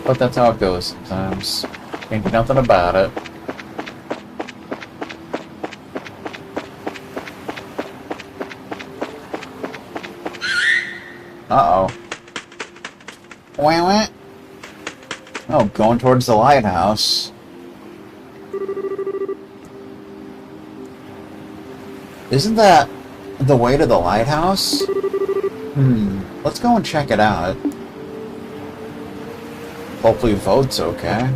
But that's how it goes sometimes. Can't do nothing about it. Uh-oh. Wah-wah. Oh, going towards the lighthouse. Isn't that the way to the lighthouse? Let's go and check it out. Hopefully Vote's okay.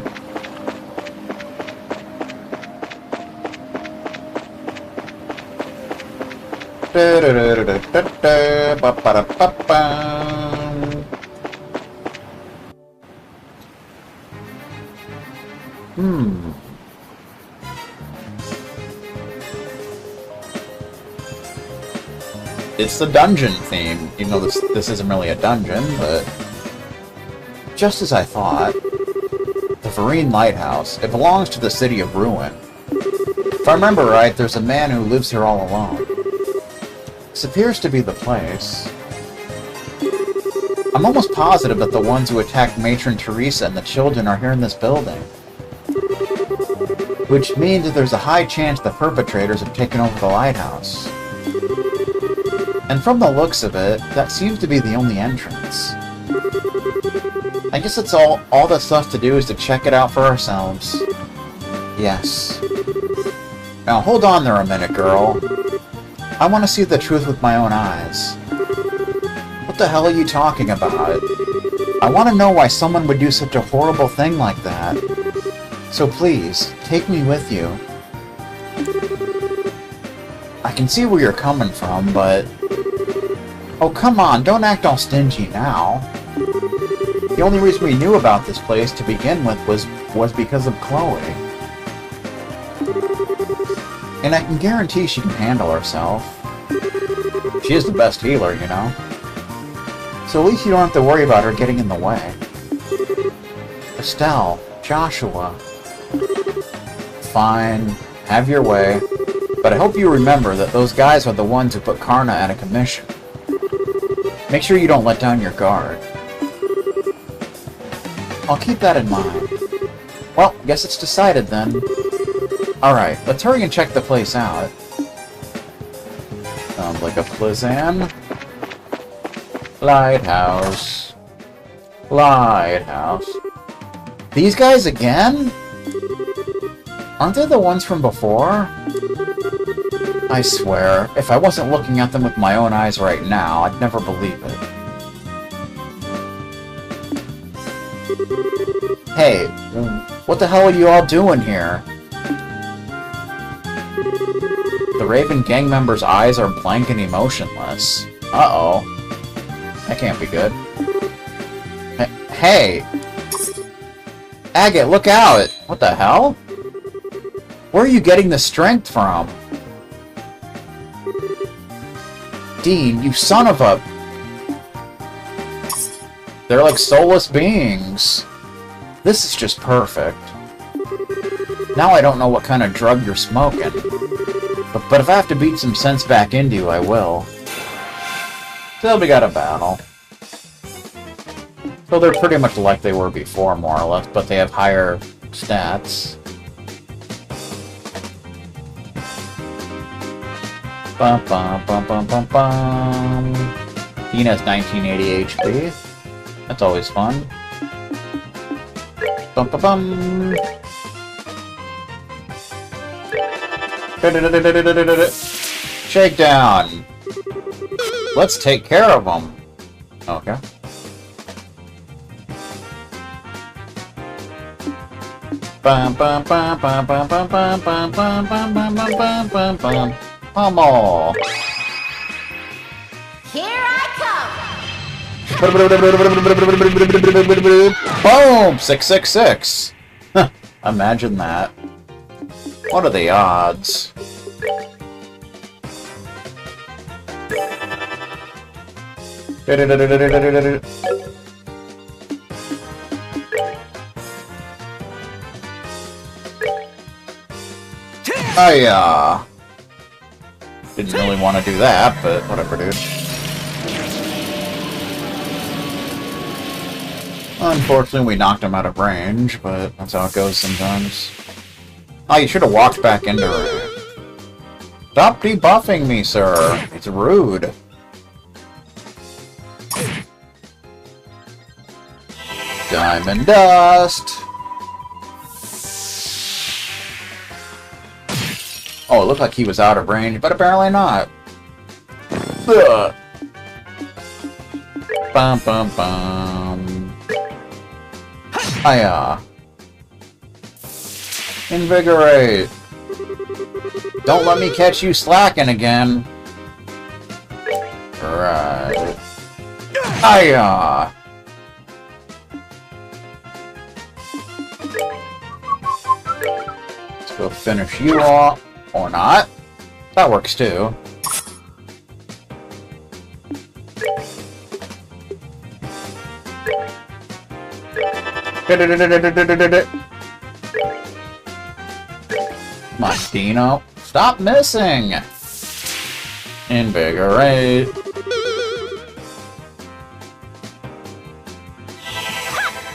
It's the dungeon theme, even though this isn't really a dungeon, but just as I thought. The Vereen Lighthouse. It belongs to the city of Ruin. If I remember right, there's a man who lives here all alone. This appears to be the place. I'm almost positive that the ones who attacked Matron Teresa and the children are here in this building. Which means that there's a high chance the perpetrators have taken over the lighthouse. And from the looks of it, that seems to be the only entrance. I guess it's all that's left to do is to check it out for ourselves. Yes. Now hold on there a minute, girl. I want to see the truth with my own eyes. What the hell are you talking about? I want to know why someone would do such a horrible thing like that. So please, take me with you. I can see where you're coming from, but... Oh, come on, don't act all stingy now. The only reason we knew about this place to begin with was because of Chloe. And I can guarantee she can handle herself. She is the best healer, you know. So at least you don't have to worry about her getting in the way. Estelle, Joshua. Fine, have your way. But I hope you remember that those guys are the ones who put Karna out of commission. Make sure you don't let down your guard. I'll keep that in mind. Well, guess it's decided then. Alright, let's hurry and check the place out. Sounds like a plan. Lighthouse. Lighthouse. These guys again? Aren't they the ones from before? I swear, if I wasn't looking at them with my own eyes right now, I'd never believe it. Hey, what the hell are you all doing here? The Raven gang members' eyes are blank and emotionless. Uh-oh. That can't be good. Hey! Agate, look out! What the hell? Where are you getting the strength from? Dean, you son of a... They're like soulless beings. This is just perfect. Now I don't know what kind of drug you're smoking. But if I have to beat some sense back into you, I will. So we got a battle. So they're pretty much like they were before, more or less, but they have higher stats. Bum bum bum bum bum bum. Dean has 1980 HP. That's always fun. Bum bum bum. Shakedown. Let's take care of them. Okay. Bum bum bum bum bum bum bum bum bum bum bum bum bum bum. Pummel. Here I come. Boom! 666. Imagine that. What are the odds? I didn't really want to do that, but whatever, dude. Unfortunately, we knocked him out of range, but that's how it goes sometimes. Oh, you should have walked back into range. Stop debuffing me, sir. It's rude. Diamond Dust. Oh, it looked like he was out of range, but apparently not. Ugh. Bum bum bum. Hiya. Invigorate. Don't let me catch you slacking again. Right. Hiya. Let's go finish you off. Or not. That works too. Come on, Dino. Stop missing! Invigorate.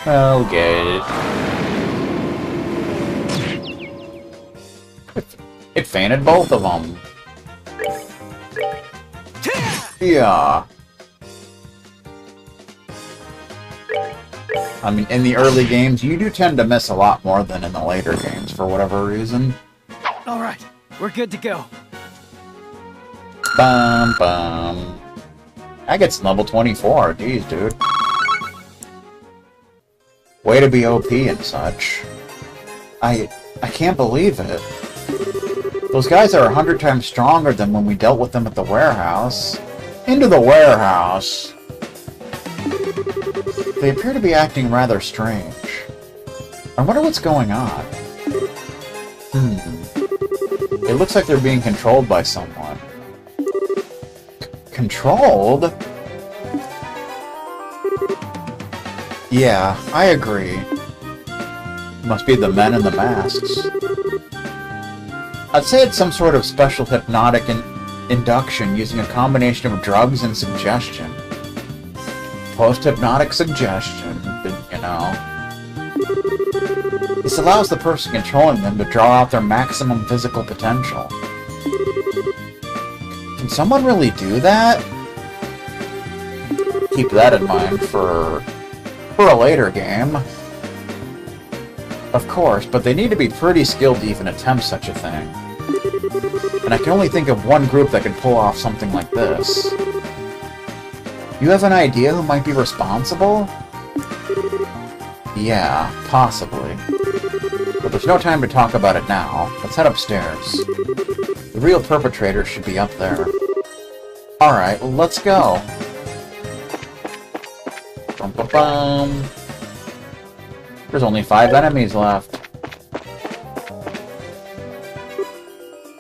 I'll get it. It fainted both of them. Yeah. I mean, in the early games, you do tend to miss a lot more than in the later games, for whatever reason. Alright, we're good to go. Bum, bum. That gets level 24. Jeez, dude. Way to be OP and such. I can't believe it. Those guys are 100 times stronger than when we dealt with them at the warehouse. Into the warehouse. They appear to be acting rather strange. I wonder what's going on. It looks like they're being controlled by someone. Controlled? Yeah, I agree. Must be the men in the masks. I'd say it's some sort of special hypnotic induction using a combination of drugs and suggestion. Post-hypnotic suggestion, you know. This allows the person controlling them to draw out their maximum physical potential. Can someone really do that? Keep that in mind for a later game. Of course, but they need to be pretty skilled to even attempt such a thing. And I can only think of one group that could pull off something like this. You have an idea who might be responsible? Yeah, possibly. But there's no time to talk about it now. Let's head upstairs. The real perpetrator should be up there. Alright, let's go. Bum-ba-bum. There's only 5 enemies left.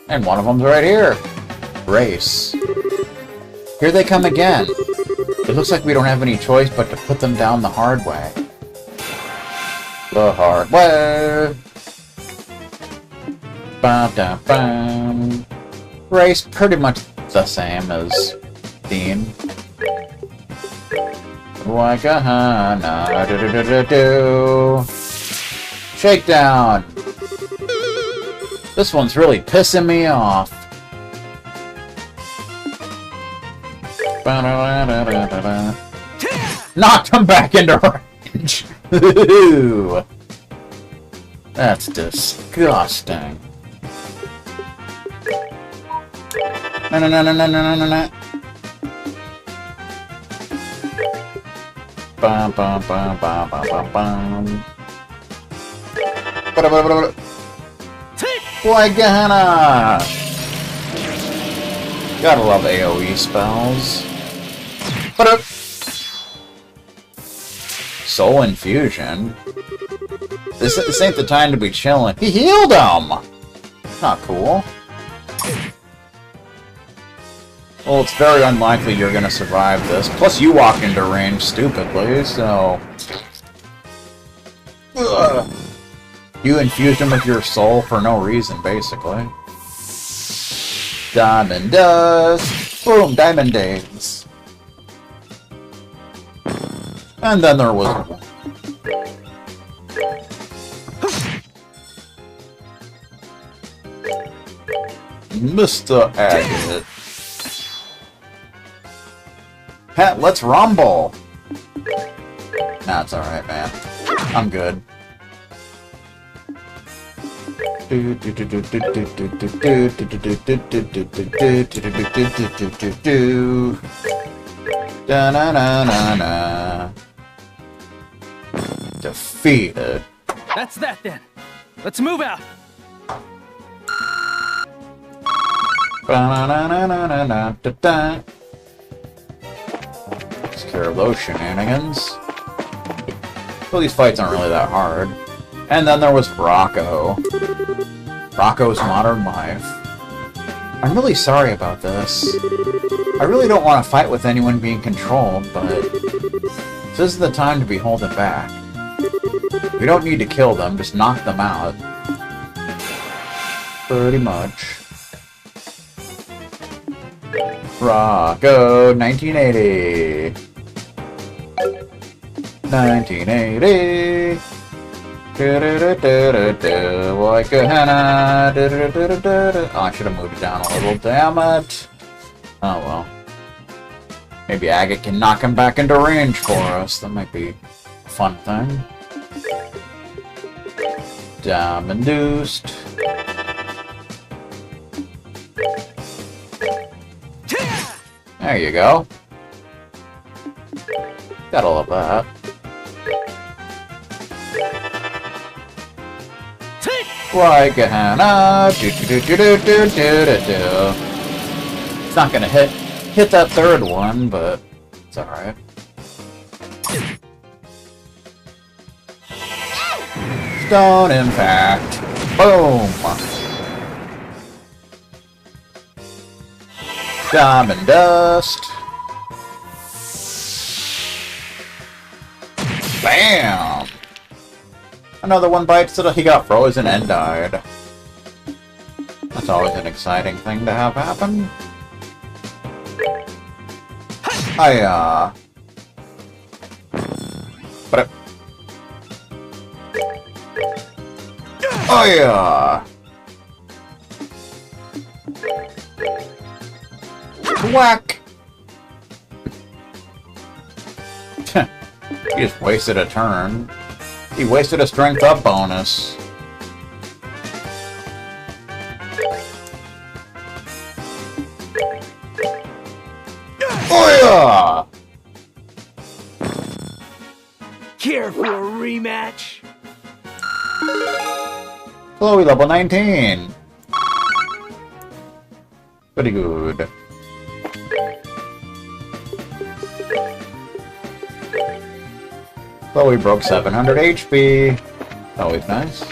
And one of them's right here. Race. Here they come again. It looks like we don't have any choice but to put them down the hard way. The hard way. Ba-da-bum. Race pretty much the same as theme. Wakahana, do-do-do-do-do. Shakedown. This one's really pissing me off. Knocked him back into range. That's disgusting. No. Bum bum bum bum bum bum bum. Wagana! Gotta love AoE spells. Soul Infusion? This ain't the time to be chilling. He healed him! Not cool. Well, it's very unlikely you're gonna survive this. Plus, you walk into range stupidly, so... Ugh. You infused him with your soul for no reason, basically. Diamond Dust! Boom! Diamond Days! And then there was Mr. Agate. Pat, let's rumble! Nah, it's alright, man. I'm good. Da-na-na-na-na. Defeated. That's that then. Let's move out. Ba-na-na-na-na-na-da-da. Takes care of those shenanigans. Well, these fights aren't really that hard. And then there was Rocco. Rocco's Modern Life. I'm really sorry about this. I really don't want to fight with anyone being controlled, but this is the time to be holding back. We don't need to kill them, just knock them out. Pretty much. Rocco, 1980. 1980. Like a henna. Oh, I should have moved it down a little. Damn it. Oh well. Maybe Agate can knock him back into range for us. That might be a fun thing. Damn induced. There you go. Gotta love that. Like a henna. It's not gonna hit that third one, but it's alright. Stone impact. Boom. Diamond dust. Bam! Another one bites it. He got frozen and died. That's always an exciting thing to have happen. Hiya! But oh yeah! Whack! He just wasted a turn. He wasted a strength up bonus. Oh yeah! Care for a rematch? Chloe, level 19. Pretty good. Chloe broke 700 HP. Always nice.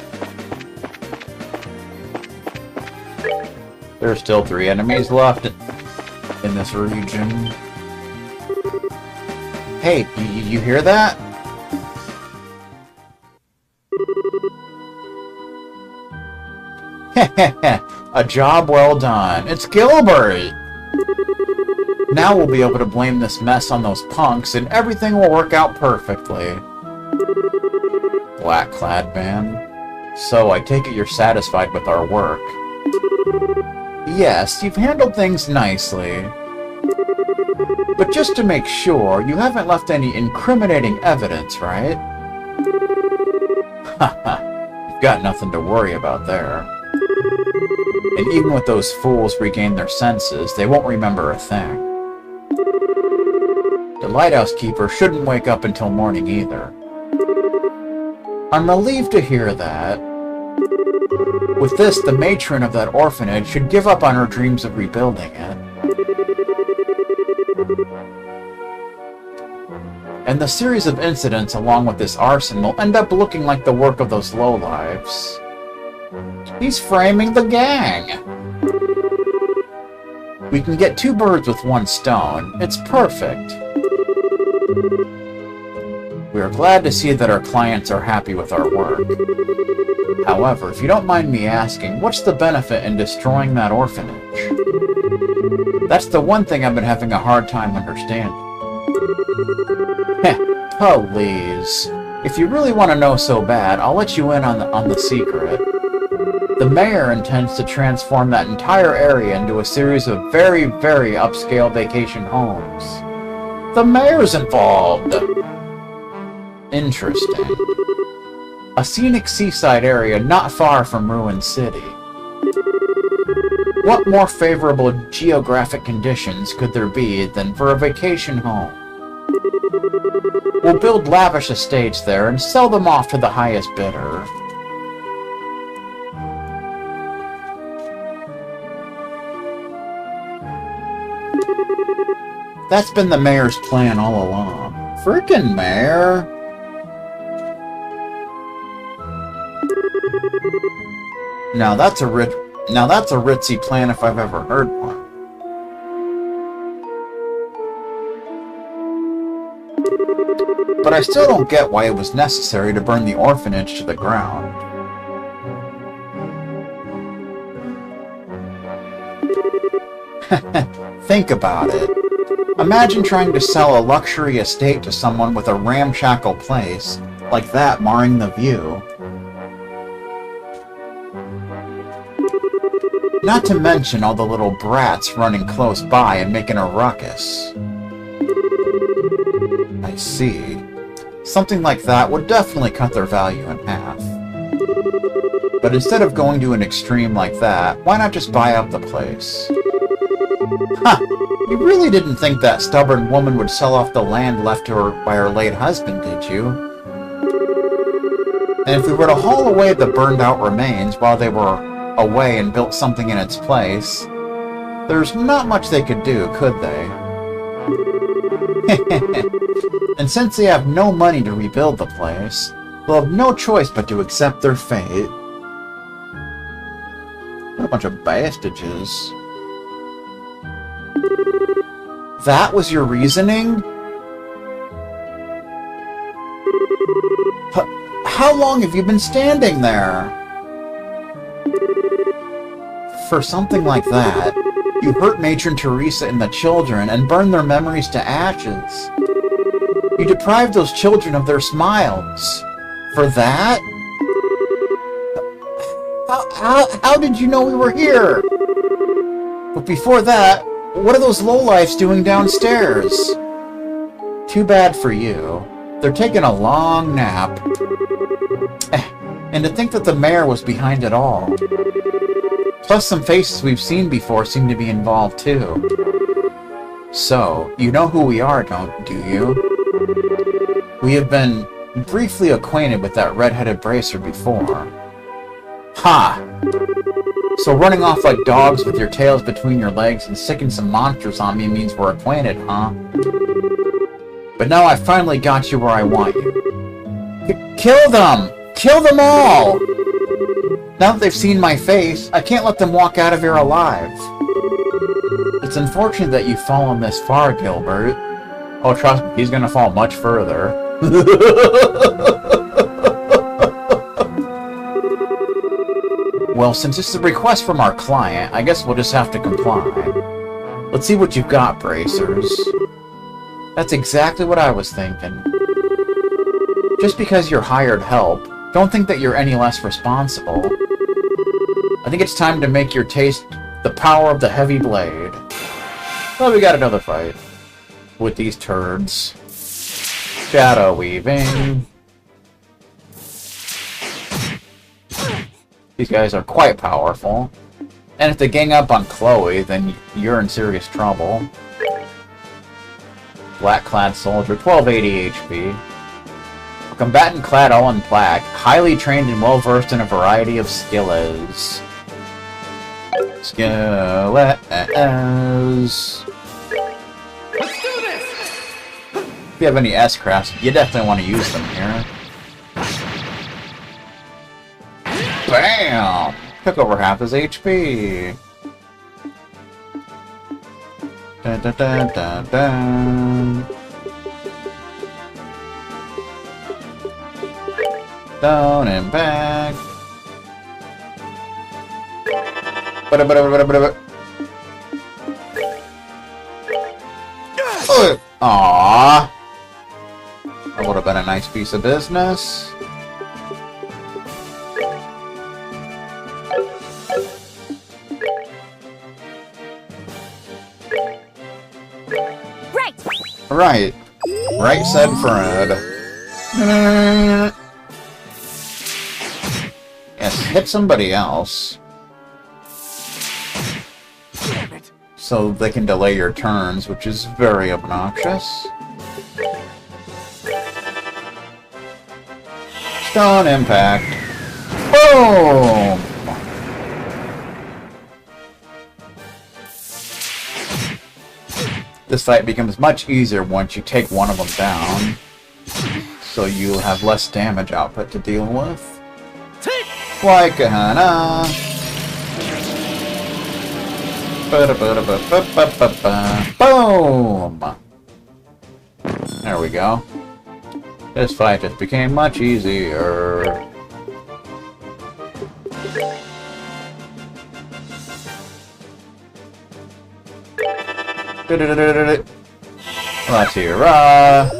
There's still 3 enemies left in this region. Hey, you hear that? A job well done. It's Gilbert! Now we'll be able to blame this mess on those punks and everything will work out perfectly. Black-clad man. So, I take it you're satisfied with our work. Yes, you've handled things nicely. But just to make sure, you haven't left any incriminating evidence, right? Haha, you've got nothing to worry about there. And even with those fools regain their senses, they won't remember a thing. The lighthouse keeper shouldn't wake up until morning either. I'm relieved to hear that. With this, the matron of that orphanage should give up on her dreams of rebuilding it. And the series of incidents along with this arson will end up looking like the work of those lowlives. He's framing the gang! We can get 2 birds with 1 stone. It's perfect. We are glad to see that our clients are happy with our work. However, if you don't mind me asking, what's the benefit in destroying that orphanage? That's the one thing I've been having a hard time understanding. Heh, please. If you really want to know so bad, I'll let you in on the secret. The mayor intends to transform that entire area into a series of very, very upscale vacation homes. The mayor's involved! Interesting. A scenic seaside area not far from Ruin City. What more favorable geographic conditions could there be than for a vacation home? We'll build lavish estates there and sell them off to the highest bidder. That's been the mayor's plan all along. Frickin' mayor! Now that's a ritzy plan if I've ever heard one. But I still don't get why it was necessary to burn the orphanage to the ground. Think about it. Imagine trying to sell a luxury estate to someone with a ramshackle place like that marring the view. Not to mention all the little brats running close by and making a ruckus. I see. Something like that would definitely cut their value in half. But instead of going to an extreme like that, why not just buy up the place? Huh! You really didn't think that stubborn woman would sell off the land left to her by her late husband, did you? And if we were to haul away the burned-out remains while they were away and built something in its place, there's not much they could do, could they? And since they have no money to rebuild the place, they'll have no choice but to accept their fate. What a bunch of bastages. That was your reasoning? How long have you been standing there? For something like that, you hurt Matron Teresa and the children and burned their memories to ashes. You deprived those children of their smiles. For that? How did you know we were here? But before that, what are those lowlifes doing downstairs? Too bad for you. They're taking a long nap. And to think that the mayor was behind it all. Plus some faces we've seen before seem to be involved too. So, you know who we are, do you? We have been briefly acquainted with that red-headed bracer before. Ha! So running off like dogs with your tails between your legs and sicking some monsters on me means we're acquainted, huh? But now I finally got you where I want you. Kill them! Kill them all! Now that they've seen my face, I can't let them walk out of here alive. It's unfortunate that you've fallen this far, Gilbert. Oh, trust me, he's gonna fall much further. Well, since it's a request from our client, I guess we'll just have to comply. Let's see what you've got, Bracers. That's exactly what I was thinking. Just because you're hired help, don't think that you're any less responsible. I think it's time to make your taste the power of the heavy blade. Well, we got another fight. With these turds. Shadow weaving. These guys are quite powerful. And if they gang up on Chloe, then you're in serious trouble. Black-clad soldier, 1280 HP. A combatant clad all in black, highly trained and well-versed in a variety of skills. Skills. Let's do this! If you have any S-crafts, you definitely want to use them here. Bam! Took over half his HP. Dun, dun, dun, dun, dun. Down and back. Aww. I That would have been a nice piece of business. Right. Right said Fred. Yes, hit somebody else. So they can delay your turns, which is very obnoxious. Stone impact. Boom! This fight becomes much easier once you take one of them down, so you'll have less damage output to deal with. Like a hana. Boom! There we go. This fight just became much easier. Latira.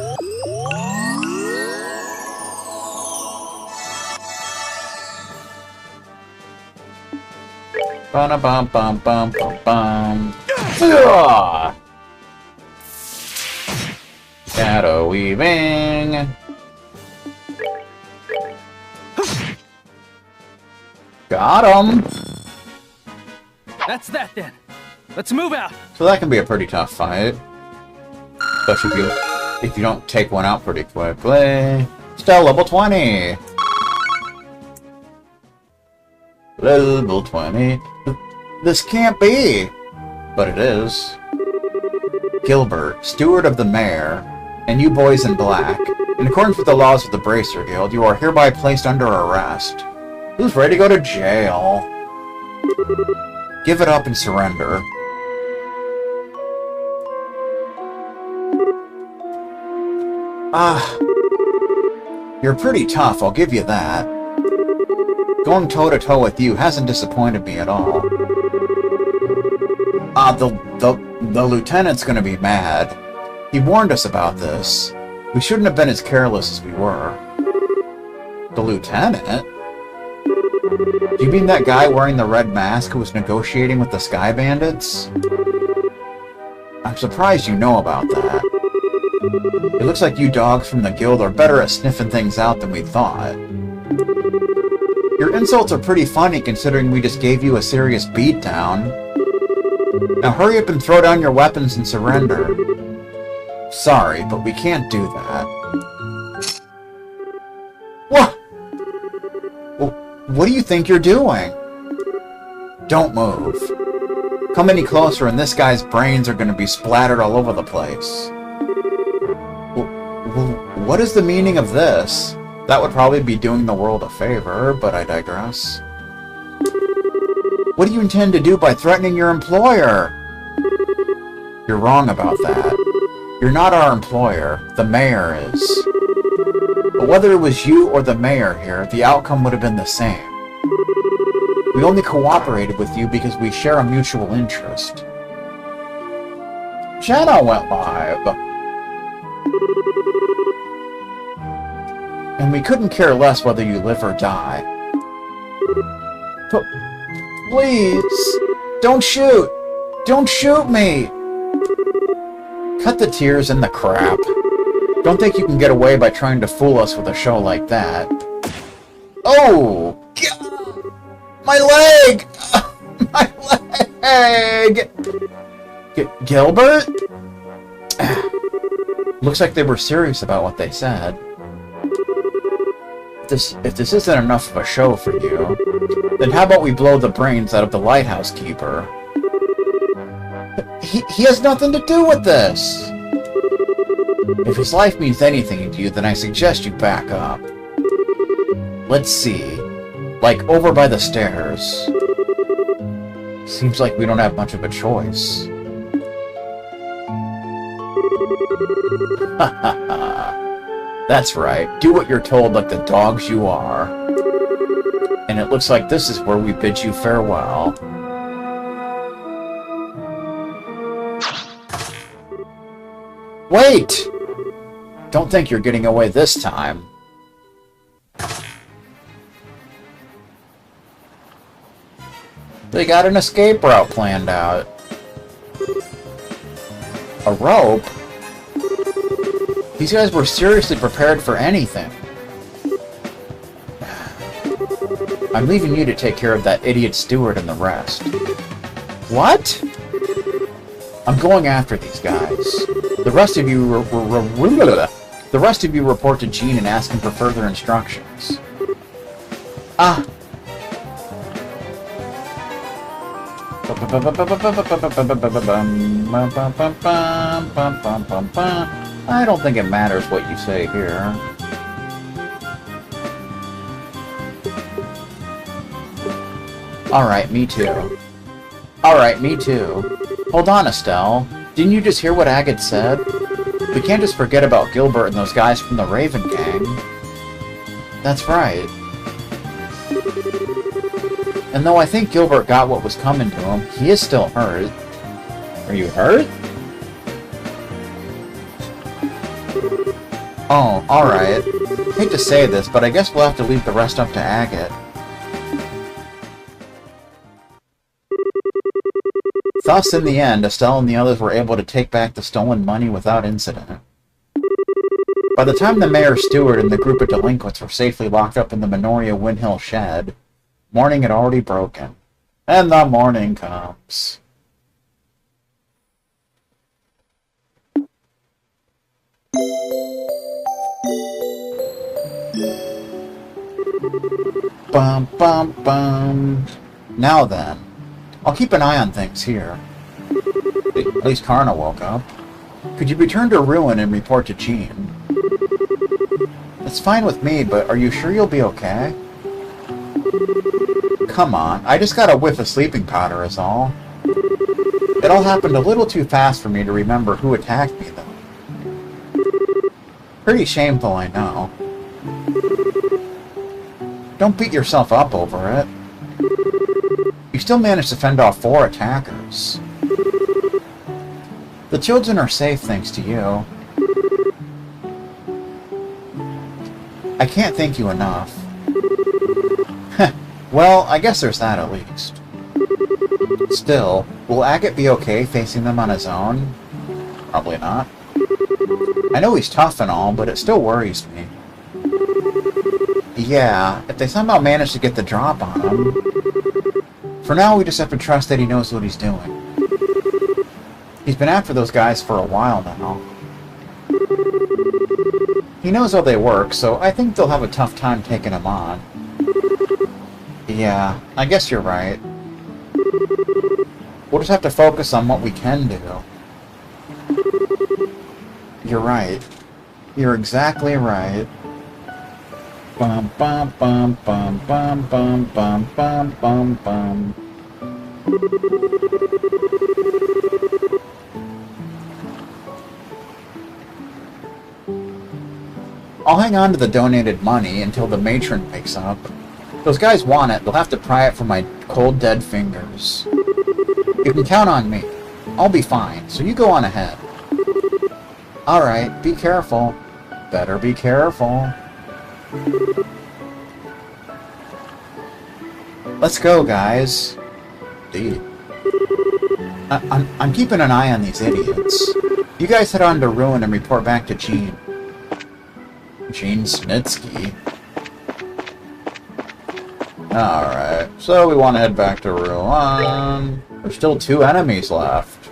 Bum bum bum bum bum bum. Shadow weaving. Got him. That's that then. Let's move out. So that can be a pretty tough fight, especially if you don't take one out pretty quickly. Still level 20. Level 20. This can't be, but it is. Gilbert, steward of the mayor, and you boys in black, in accordance with the laws of the Bracer Guild, you are hereby placed under arrest. Who's ready to go to jail? Give it up and surrender. You're pretty tough, I'll give you that. Going toe-to-toe with you hasn't disappointed me at all. The lieutenant's gonna be mad. He warned us about this. We shouldn't have been as careless as we were. The lieutenant? Do you mean that guy wearing the red mask who was negotiating with the Sky Bandits? I'm surprised you know about that. It looks like you dogs from the guild are better at sniffing things out than we thought. Your insults are pretty funny considering we just gave you a serious beatdown. Now hurry up and throw down your weapons and surrender. Sorry, but we can't do that. What? What do you think you're doing? Don't move. Come any closer and this guy's brains are going to be splattered all over the place. What is the meaning of this? That would probably be doing the world a favor, but I digress. What do you intend to do by threatening your employer? You're wrong about that. You're not our employer. The mayor is. But whether it was you or the mayor here, the outcome would have been the same. We only cooperated with you because we share a mutual interest. Channel went live. And we couldn't care less whether you live or die. But please, don't shoot! Don't shoot me! Cut the tears and the crap. Don't think you can get away by trying to fool us with a show like that. Oh! My leg! My leg! Gilbert? Looks like they were serious about what they said. If this isn't enough of a show for you, then how about we blow the brains out of the lighthouse keeper? He has nothing to do with this! If his life means anything to you, then I suggest you back up. Let's see. Like, over by the stairs. Seems like we don't have much of a choice. Ha ha ha. That's right. Do what you're told like the dogs you are. And it looks like this is where we bid you farewell. Wait! Don't think you're getting away this time. They got an escape route planned out. A rope? These guys were seriously prepared for anything. I'm leaving you to take care of that idiot steward and the rest. What? I'm going after these guys. The rest of you report to Gene and ask him for further instructions. Ah. I don't think it matters what you say here. Alright, me too. Alright, me too. Hold on, Estelle. Didn't you just hear what Agate said? We can't just forget about Gilbert and those guys from the Raven Gang. That's right. And though I think Gilbert got what was coming to him, he is still hurt. Are you hurt? Oh, alright. Hate to say this, but I guess we'll have to leave the rest up to Agate. Thus, in the end, Estelle and the others were able to take back the stolen money without incident. By the time the mayor's steward and the group of delinquents were safely locked up in the Minoria Windhill shed, morning had already broken. And the morning comes. Bum bum bum. Now then. I'll keep an eye on things here. At least Karna woke up. Could you return to Ruin and report to Gene? It's fine with me, but are you sure you'll be okay? Come on, I just got a whiff of sleeping powder is all. It all happened a little too fast for me to remember who attacked me, though. Pretty shameful, I know. Don't beat yourself up over it. You still managed to fend off 4 attackers. The children are safe thanks to you. I can't thank you enough. Well, I guess there's that at least. Still, will Agate be okay facing them on his own? Probably not. I know he's tough and all, but it still worries me. Yeah, if they somehow manage to get the drop on him... For now, we just have to trust that he knows what he's doing. He's been after those guys for a while now. He knows how they work, so I think they'll have a tough time taking him on. Yeah, I guess you're right. We'll just have to focus on what we can do. You're right. You're exactly right. Bum bum bum bum bum bum bum bum bum bum. I'll hang on to the donated money until the matron wakes up. If those guys want it, they'll have to pry it from my cold dead fingers. You can count on me. I'll be fine, so you go on ahead. Alright, be careful. Better be careful. Let's go, guys. Indeed. I'm keeping an eye on these idiots. You guys head on to Ruin and report back to Gene. Gene Snitsky. Alright, so we want to head back to Ruin. There's still 2 enemies left.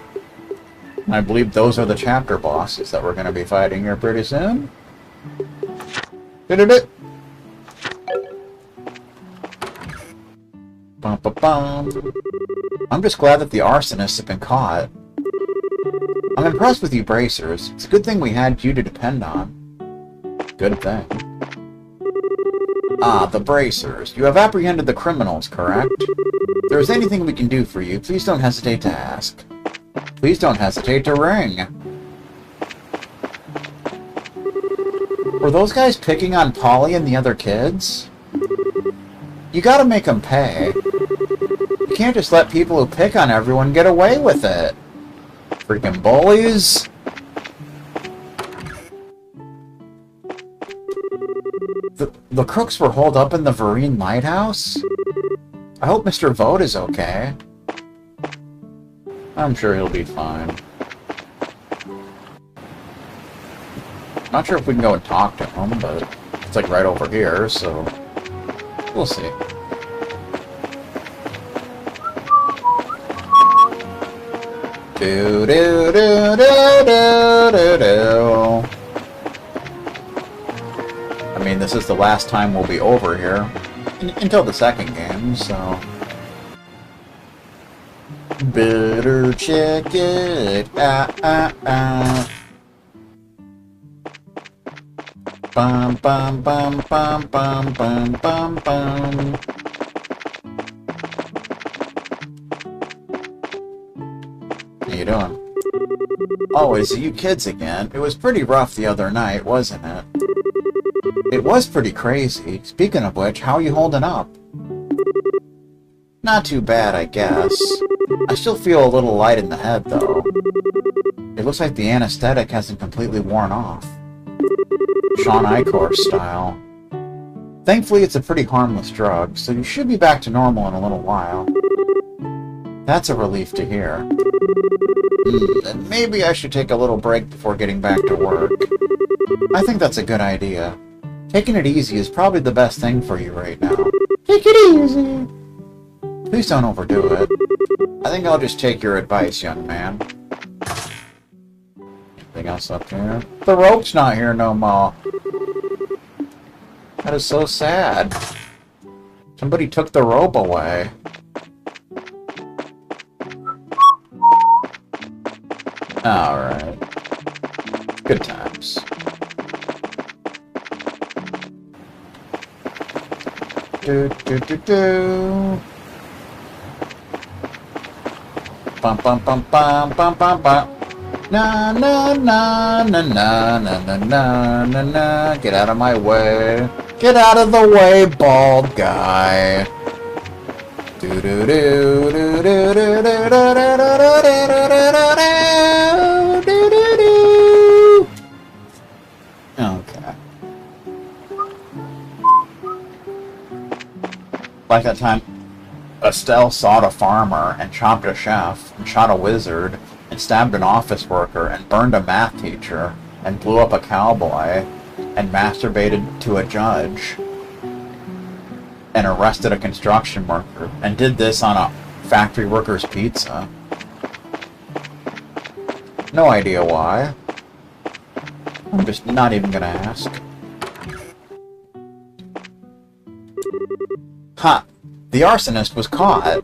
I believe those are the chapter bosses that we're going to be fighting here pretty soon. Did-it-it! Bum-ba-bum. I'm just glad that the arsonists have been caught. I'm impressed with you bracers. It's a good thing we had you to depend on. Good thing. Ah, the bracers. You have apprehended the criminals, correct? If there is anything we can do for you, please don't hesitate to ask. Please don't hesitate to ring. Were those guys picking on Polly and the other kids? You gotta make them pay. You can't just let people who pick on everyone get away with it. Freaking bullies. The crooks were holed up in the Vereen Lighthouse? I hope Mr. Vogt is okay. I'm sure he'll be fine. Not sure if we can go and talk to him, but it's like right over here, so we'll see. Do do do do do do do. I mean, this is the last time we'll be over here until the second game, so better check it out. Bum bum bum bum bum bum bum bum. How you doing? Oh, is it you kids again? It was pretty rough the other night, wasn't it? It was pretty crazy. Speaking of which, how are you holding up? Not too bad, I guess. I still feel a little light in the head, though. It looks like the anesthetic hasn't completely worn off. Sean Icor style. Thankfully, it's a pretty harmless drug, so you should be back to normal in a little while. That's a relief to hear. And maybe I should take a little break before getting back to work. I think that's a good idea. Taking it easy is probably the best thing for you right now. Take it easy! Please don't overdo it. I think I'll just take your advice, young man. Anything else up here? The rope's not here no more. That is so sad. Somebody took the rope away. Alright. Good times. Do do do do. Bum bum bum bum bum bum bum. Na na na na na na na na na na. Get out of my way. Get out of the way, bald guy. Do do do do do do do do do do do. Okay. Like that time Estelle sawed a farmer and chopped a chef and shot a wizard and stabbed an office worker and burned a math teacher and blew up a cowboy and masturbated to a judge and arrested a construction worker and did this on a factory worker's pizza. No idea why. I'm just not even gonna ask. Ha! The arsonist was caught.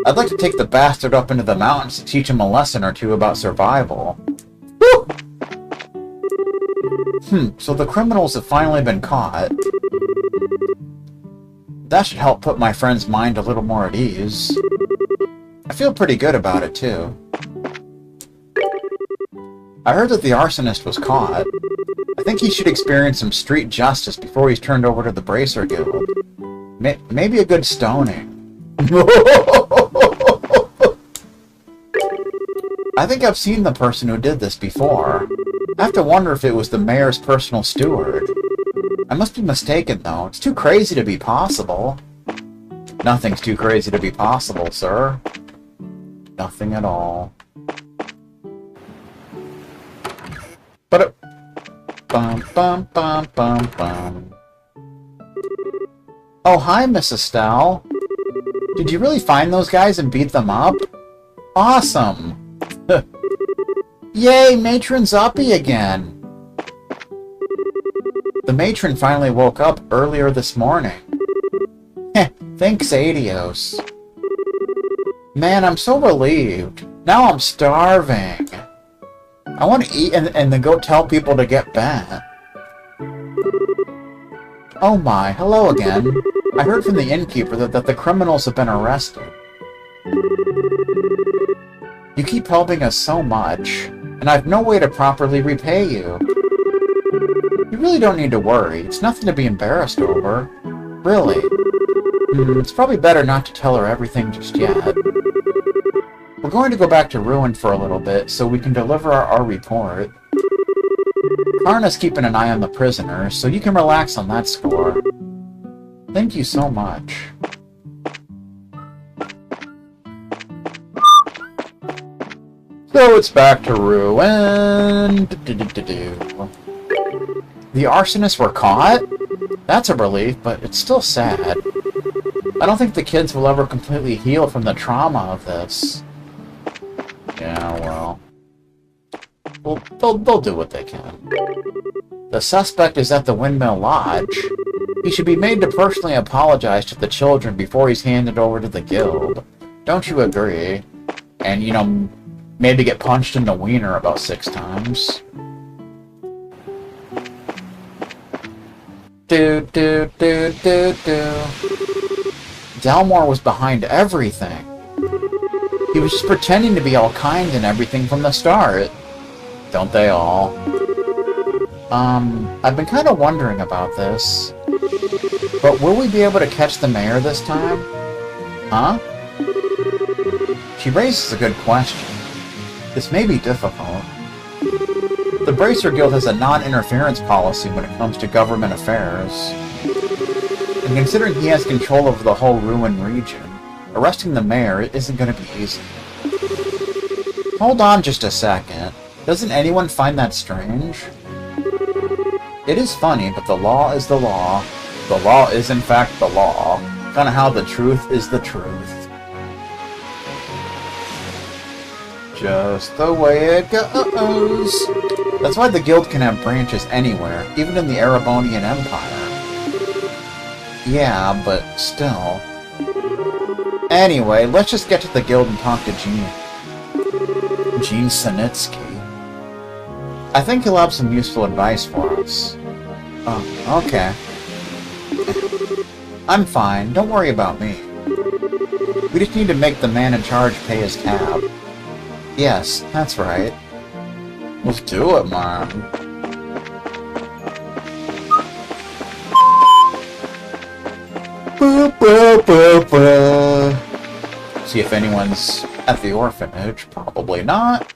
I'd like to take the bastard up into the mountains to teach him a lesson or two about survival. Woo! So the criminals have finally been caught. That should help put my friend's mind a little more at ease. I feel pretty good about it, too. I heard that the arsonist was caught. I think he should experience some street justice before he's turned over to the Bracer Guild. Maybe a good stoning. I think I've seen the person who did this before. I have to wonder if it was the mayor's personal steward. I must be mistaken, though. It's too crazy to be possible. Nothing's too crazy to be possible, sir. Nothing at all. But bum bum bum bum bum. Oh, hi, Miss Estelle. Did you really find those guys and beat them up? Awesome! Yay, Matron's uppy again! The matron finally woke up earlier this morning. Heh, thanks, adios. Man, I'm so relieved. Now I'm starving. I want to eat and then go tell people to get bent. Oh my, hello again. I heard from the innkeeper that the criminals have been arrested. You keep helping us so much, and I've no way to properly repay you. You really don't need to worry. It's nothing to be embarrassed over. Really. It's probably better not to tell her everything just yet. We're going to go back to Ruin for a little bit, so we can deliver our report. Karna's keeping an eye on the prisoners, so you can relax on that score. Thank you so much. So it's back to ruin. The arsonists were caught? That's a relief, but it's still sad. I don't think the kids will ever completely heal from the trauma of this. Yeah, well... They'll do what they can. The suspect is at the Windmill Lodge. He should be made to personally apologize to the children before he's handed over to the guild. Don't you agree? And, you know, maybe get punched in the wiener about 6 times. Delmore was behind everything. He was just pretending to be all kind and everything from the start. Don't they all? I've been kind of wondering about this. But will we be able to catch the mayor this time? Huh? She raises a good question. This may be difficult. The Bracer Guild has a non-interference policy when it comes to government affairs. And considering he has control over the whole Ruin region, arresting the mayor isn't going to be easy. Hold on just a second. Doesn't anyone find that strange? It is funny, but the law is the law. The law is in fact the law. Kinda how the truth is the truth. Just the way it goes. That's why the guild can have branches anywhere, even in the Erebonian Empire. Yeah, but still. Anyway, let's just get to the guild and talk to Gene Sinitsky. I think he'll have some useful advice for us. Oh, okay. I'm fine. Don't worry about me. We just need to make the man in charge pay his tab. Yes, that's right. Let's do it, man. See if anyone's at the orphanage. Probably not.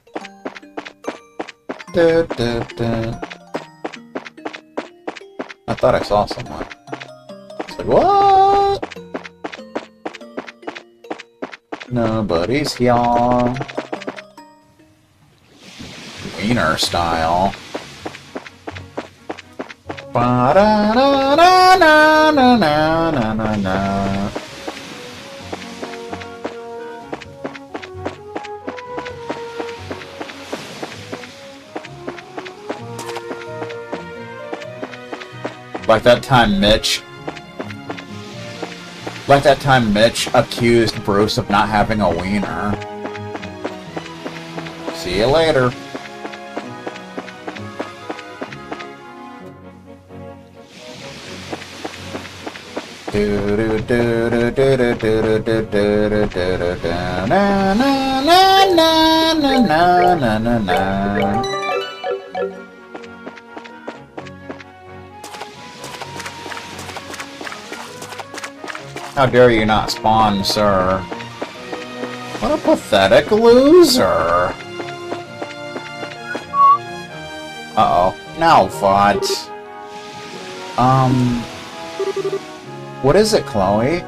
I thought I saw someone. It's like, what? Nobody's here. Wiener style. Ba-da-da-da-na-na-na-na-na. Like that time Mitch accused Bruce of not having a wiener. See you later. How dare you not spawn, sir? What a pathetic loser! Uh-oh. Now what? What is it, Chloe?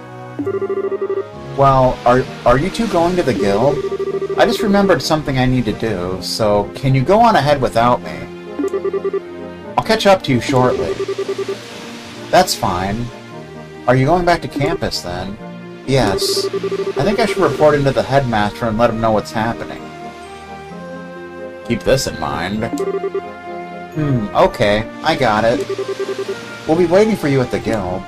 Well, are you two going to the guild? I just remembered something I need to do, so can you go on ahead without me? I'll catch up to you shortly. That's fine. Are you going back to campus, then? Yes. I think I should report into the headmaster and let him know what's happening. Keep this in mind. Okay. I got it. We'll be waiting for you at the guild.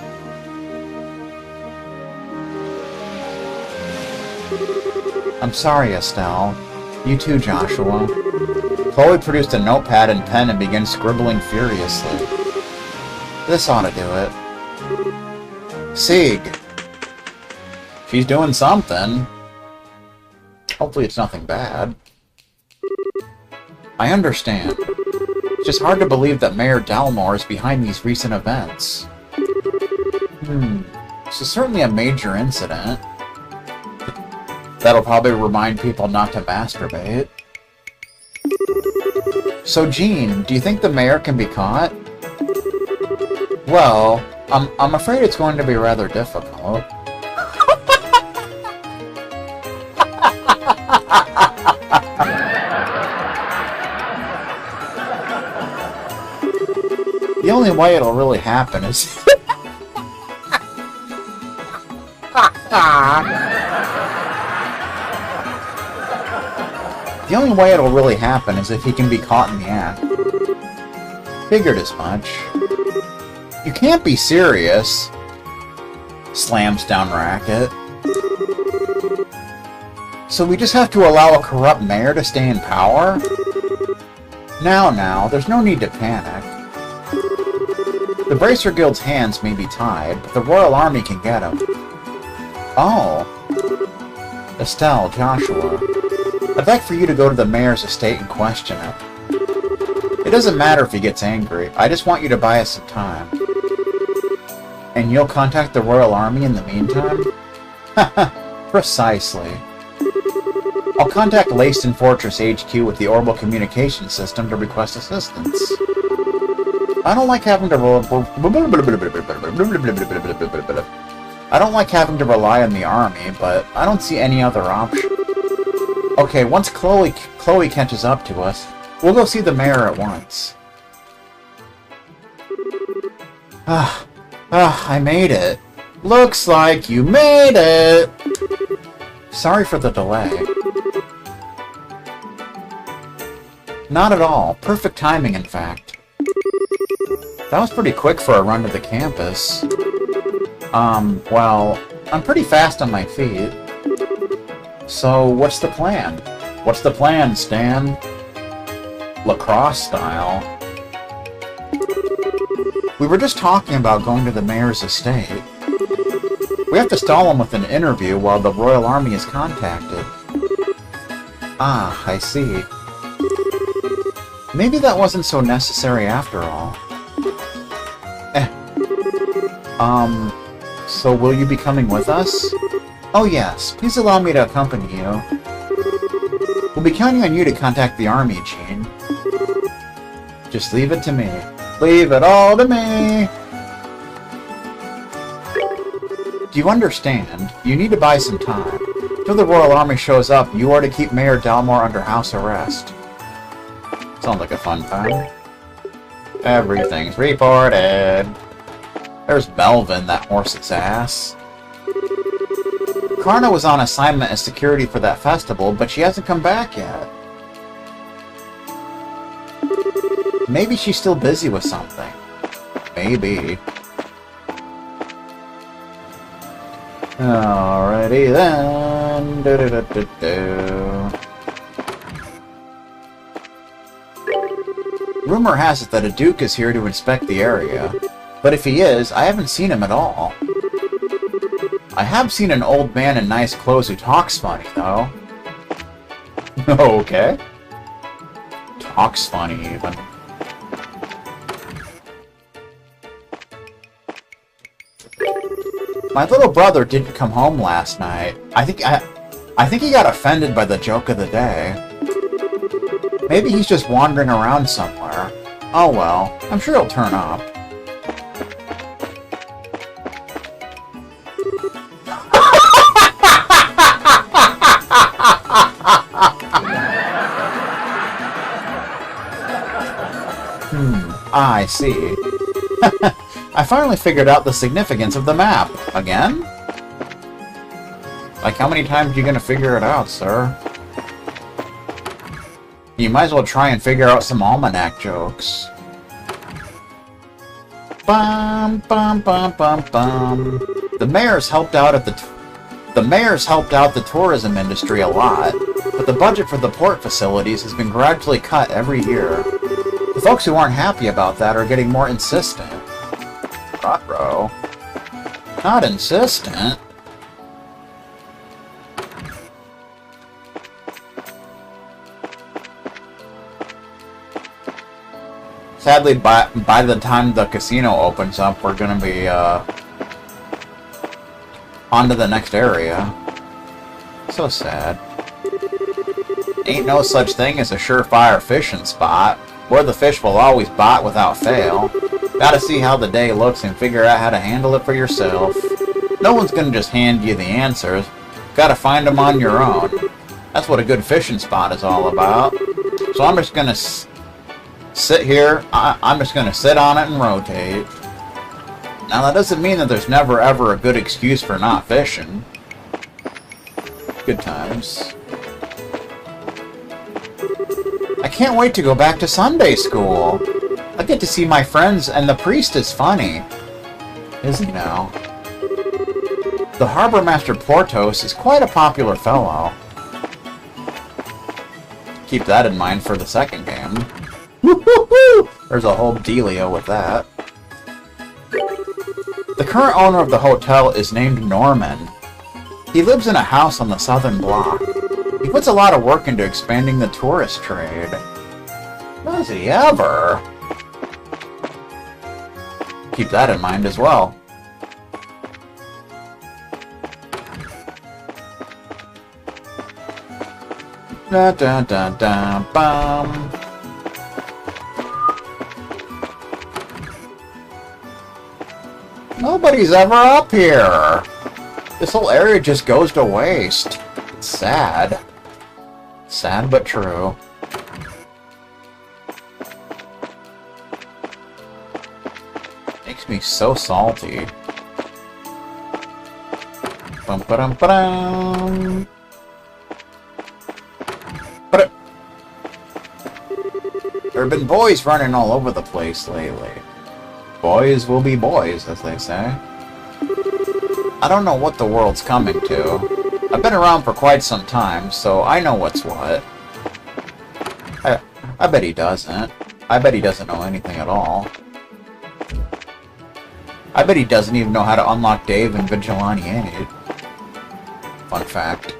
I'm sorry, Estelle. You too, Joshua. Chloe produced a notepad and pen and began scribbling furiously. This ought to do it. Sieg. She's doing something. Hopefully it's nothing bad. I understand. It's just hard to believe that Mayor Dalmore is behind these recent events. This is certainly a major incident. That'll probably remind people not to masturbate. So, Gene, do you think the mayor can be caught? Well, I'm afraid it's going to be rather difficult. The only way it'll really happen is... The only way it'll really happen is if he can be caught in the act. Figured as much. You can't be serious. Slams down racket. So we just have to allow a corrupt mayor to stay in power? Now, there's no need to panic. The Bracer Guild's hands may be tied, but the Royal Army can get him. Oh. Estelle, Joshua. I'd like for you to go to the mayor's estate and question him. It doesn't matter if he gets angry. I just want you to buy us some time. And you'll contact the Royal Army in the meantime? Haha, precisely. I'll contact Lacen Fortress HQ with the orbital communication system to request assistance. I don't like having to rely on the army, but I don't see any other option. Okay, once Chloe catches up to us, we'll go see the mayor at once. I made it. Looks like you made it! Sorry for the delay. Not at all. Perfect timing, in fact. That was pretty quick for a run to the campus. Well, I'm pretty fast on my feet. So, what's the plan? What's the plan, Stan? Lacrosse style. We were just talking about going to the mayor's estate. We have to stall him with an interview while the Royal Army is contacted. Ah, I see. Maybe that wasn't so necessary after all. So will you be coming with us? Oh yes, please allow me to accompany you. We'll be counting on you to contact the army, Gene. Just leave it to me. Leave it all to me! Do you understand? You need to buy some time. Till the Royal Army shows up, you are to keep Mayor Dalmor under house arrest. Sounds like a fun time. Everything's reported. There's Melvin, that horse's ass. Karna was on assignment as security for that festival, but she hasn't come back yet. Maybe she's still busy with something. Maybe. Alrighty then. Rumor has it that a duke is here to inspect the area. But if he is, I haven't seen him at all. I have seen an old man in nice clothes who talks funny, though. Okay. Talks funny, even. My little brother didn't come home last night. I think he got offended by the joke of the day. Maybe he's just wandering around somewhere. Oh well, I'm sure he'll turn up. I see. I finally figured out the significance of the map. Again? Like, how many times are you gonna figure it out, sir? You might as well try and figure out some almanac jokes. Bum bum bum bum bum. The mayor's helped out the tourism industry a lot, but the budget for the port facilities has been gradually cut every year. The folks who aren't happy about that are getting more insistent. Ruh-roh. Not insistent. Sadly, by the time the casino opens up, we're gonna be, on to the next area. So sad. Ain't no such thing as a surefire fishing spot. Where the fish will always bite without fail. Gotta see how the day looks and figure out how to handle it for yourself. No one's gonna just hand you the answers. Gotta find them on your own. That's what a good fishing spot is all about. So I'm just gonna sit here. I'm just gonna sit on it and rotate. Now that doesn't mean that there's never ever a good excuse for not fishing. Good times. I can't wait to go back to Sunday school. I get to see my friends, and the priest is funny. Is he now? The Harbor Master Portos is quite a popular fellow. Keep that in mind for the second game. Woo-hoo-hoo! There's a whole dealio with that. The current owner of the hotel is named Norman. He lives in a house on the southern block. He puts a lot of work into expanding the tourist trade. Does he ever? Keep that in mind as well. Da da da da bum. Nobody's ever up here. This whole area just goes to waste. It's sad. Sad but true. Makes me so salty. Bum ba dum ba dum. But there have been boys running all over the place lately. Boys will be boys, as they say. I don't know what the world's coming to. I've been around for quite some time, so I know what's what. I bet he doesn't. I bet he doesn't know anything at all. I bet he doesn't even know how to unlock Dave and Vigilante 8. Fun fact.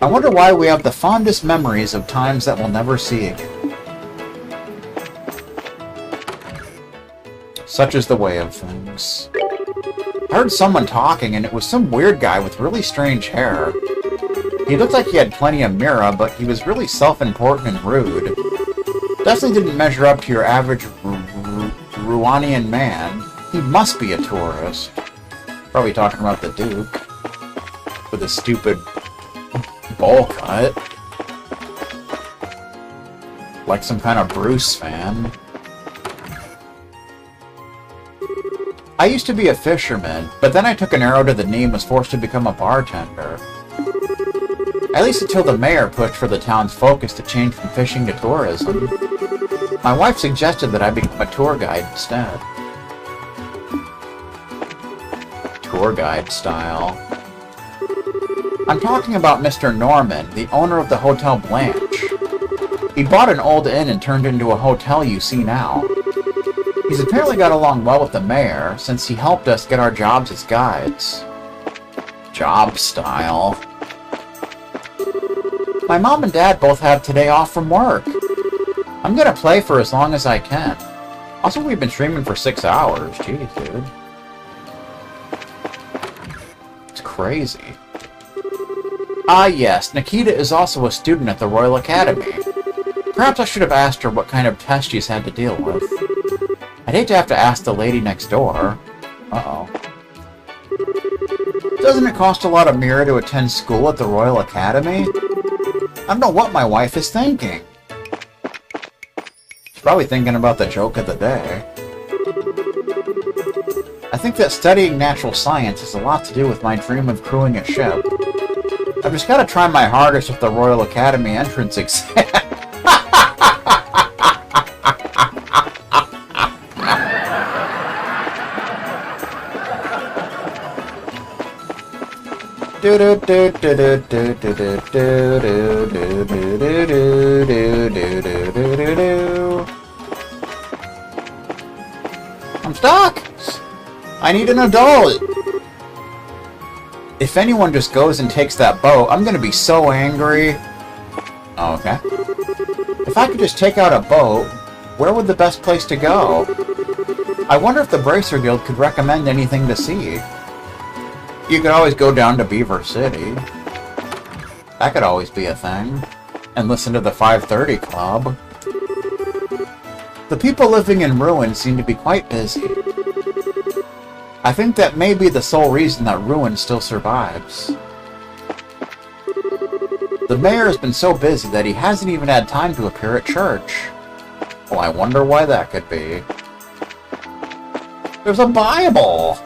I wonder why we have the fondest memories of times that we'll never see again. Such is the way of things. I heard someone talking, and it was some weird guy with really strange hair. He looked like he had plenty of mira, but he was really self-important and rude. Definitely didn't measure up to your average Ruanian man. He must be a tourist. Probably talking about the Duke. With a stupid bowl cut. Like some kind of Bruce fan. I used to be a fisherman, but then I took an arrow to the knee and was forced to become a bartender. At least until the mayor pushed for the town's focus to change from fishing to tourism. My wife suggested that I become a tour guide instead. Tour guide style. I'm talking about Mr. Norman, the owner of the Hotel Blanche. He bought an old inn and turned it into a hotel you see now. He's apparently got along well with the mayor, since he helped us get our jobs as guides. Job style. My mom and dad both have today off from work. I'm gonna play for as long as I can. Also, we've been streaming for 6 hours. Jeez, dude. It's crazy. Ah, yes, Nikita is also a student at the Royal Academy. Perhaps I should have asked her what kind of test she's had to deal with. I'd hate to have to ask the lady next door. Uh-oh. Doesn't it cost a lot of mira to attend school at the Royal Academy? I don't know what my wife is thinking. She's probably thinking about the joke of the day. I think that studying natural science has a lot to do with my dream of crewing a ship. I've just got to try my hardest with the Royal Academy entrance exam. I'm stuck! I need an adult! If anyone just goes and takes that boat, I'm gonna be so angry. Oh, okay. If I could just take out a boat, where would the best place to go? I wonder if the Bracer Guild could recommend anything to see. You could always go down to Beaver City. That could always be a thing. And listen to the 5:30 Club. The people living in Ruin seem to be quite busy. I think that may be the sole reason that Ruin still survives. The mayor has been so busy that he hasn't even had time to appear at church. Well, I wonder why that could be. There's a Bible!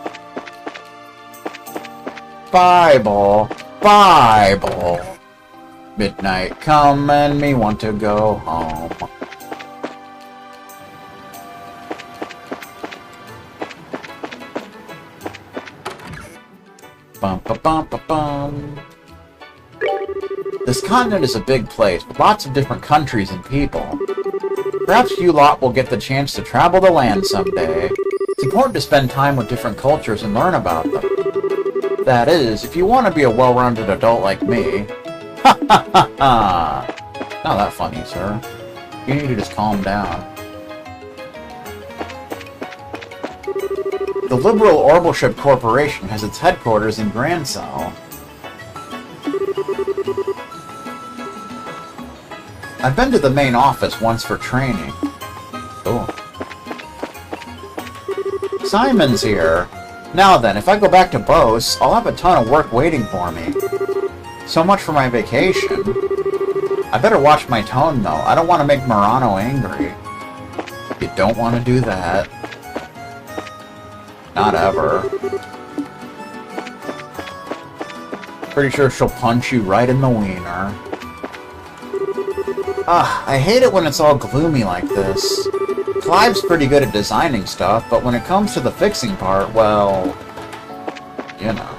Bible, Bible. Midnight come and me want to go home. Bum ba bum ba bum. This continent is a big place with lots of different countries and people. Perhaps you lot will get the chance to travel the land someday. It's important to spend time with different cultures and learn about them. That is, if you want to be a well-rounded adult like me. Ha ha ha ha! Not that funny, sir. You need to just calm down. The Liberal Orbalship Corporation has its headquarters in Grand Cell. I've been to the main office once for training. Cool. Simon's here. Now then, if I go back to Bose, I'll have a ton of work waiting for me. So much for my vacation. I better watch my tone, though. I don't want to make Murano angry. You don't want to do that. Not ever. Pretty sure she'll punch you right in the wiener. I hate it when it's all gloomy like this. Clive's pretty good at designing stuff, but when it comes to the fixing part, well, you know.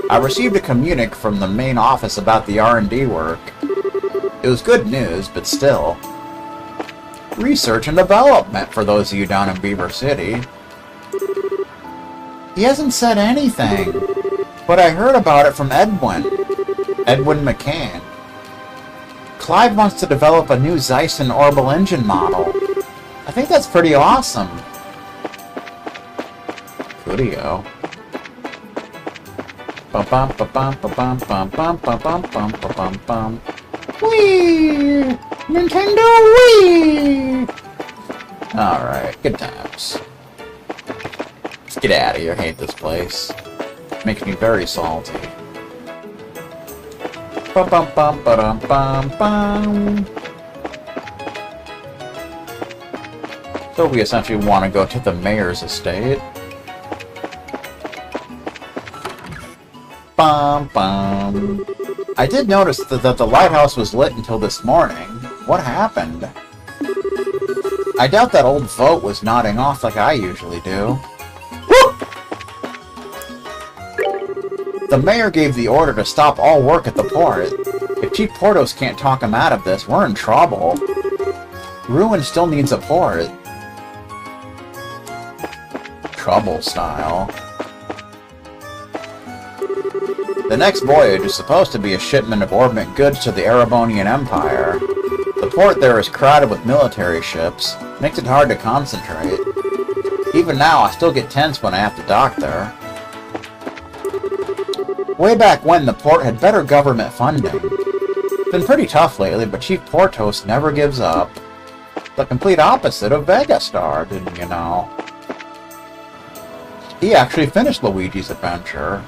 I received a communique from the main office about the R&D work. It was good news, but still. Research and development for those of you down in Beaver City. He hasn't said anything, but I heard about it from Edwin McCann. Clive wants to develop a new Xeed orbital engine model. I think that's pretty awesome. Coolio. Bum bum bum bum bum bum bum bum bum bum bum bum. Whee! Nintendo Wii! Alright, good times. Let's get out of here. I hate this place. Makes me very salty. Bum bum bum bum bum bum. So we essentially want to go to the mayor's estate. Bum bum. I did notice that the lighthouse was lit until this morning. What happened? I doubt that old vote was nodding off like I usually do. The mayor gave the order to stop all work at the port. If Chief Portos can't talk him out of this, we're in trouble. Ruin still needs a port. Trouble style. The next voyage is supposed to be a shipment of orbit goods to the Erebonian Empire. The port there is crowded with military ships, makes it hard to concentrate. Even now, I still get tense when I have to dock there. Way back when, the port had better government funding. Been pretty tough lately, but Chief Portos never gives up. The complete opposite of Vegastar, didn't you know? He actually finished Luigi's Adventure.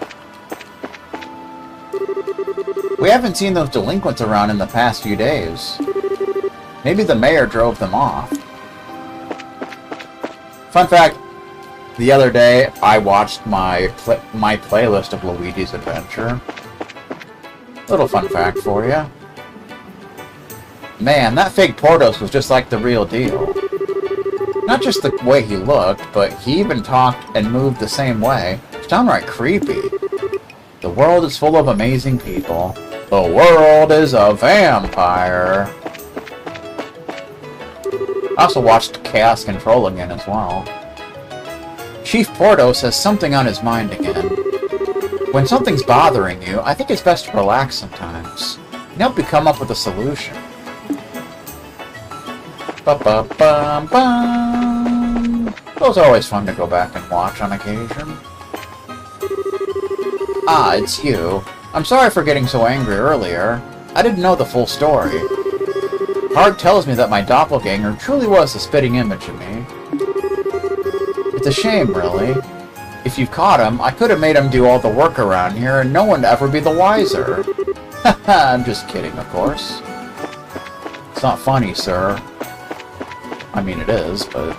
We haven't seen those delinquents around in the past few days. Maybe the mayor drove them off. Fun fact, the other day I watched my playlist of Luigi's Adventure. Little fun fact for you. Man, that fake Portos was just like the real deal. Not just the way he looked, but he even talked and moved the same way. It's downright creepy. The world is full of amazing people. The world is a vampire. I also watched Chaos Control again as well. Chief Portos has something on his mind again. When something's bothering you, I think it's best to relax sometimes. And help you come up with a solution. Ba-ba-bum-bum. Those are always fun to go back and watch on occasion. Ah, it's you. I'm sorry for getting so angry earlier. I didn't know the full story. Heart tells me that my doppelganger truly was the spitting image of me. It's a shame, really. If you caught him, I could have made him do all the work around here and no one would ever be the wiser. Haha, I'm just kidding, of course. It's not funny, sir. I mean, it is, but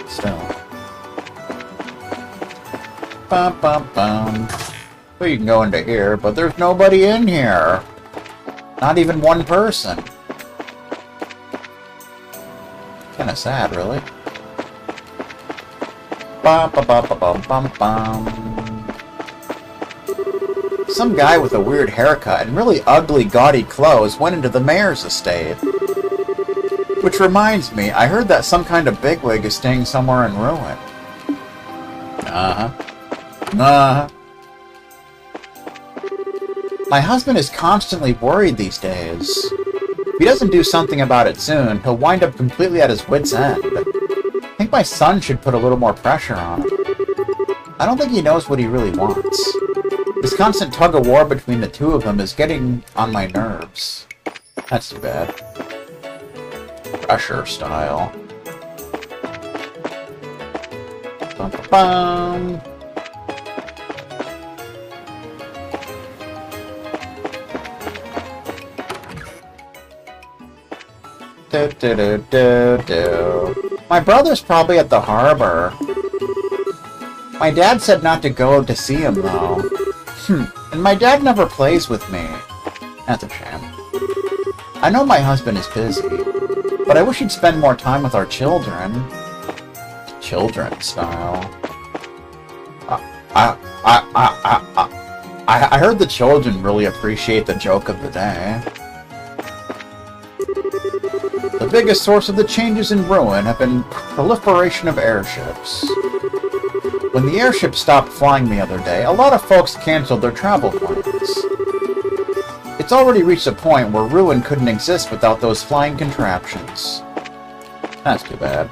still. Bum, bum, bum. Well, you can go into here, but there's nobody in here. Not even one person. Kinda sad, really. Bum, bum, bum, bum, bum, bum. Some guy with a weird haircut and really ugly, gaudy clothes went into the mayor's estate. Which reminds me, I heard that some kind of bigwig is staying somewhere in ruin. My husband is constantly worried these days. If he doesn't do something about it soon, he'll wind up completely at his wit's end. I think my son should put a little more pressure on him. I don't think he knows what he really wants. This constant tug-of-war between the two of them is getting on my nerves. That's too bad. Pressure style. Bum, bum, bum. Do, do, do, do, do. My brother's probably at the harbor. My dad said not to go to see him, though. And my dad never plays with me. That's a shame. I know my husband is busy, but I wish he'd spend more time with our children. Children style. I heard the children really appreciate the joke of the day. The biggest source of the changes in Ruin have been proliferation of airships. When the airship stopped flying the other day, a lot of folks canceled their travel plans. It's already reached a point where Ruin couldn't exist without those flying contraptions. That's too bad.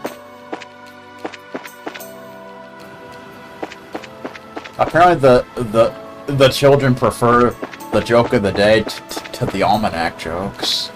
Apparently the children prefer the joke of the day to the almanac jokes.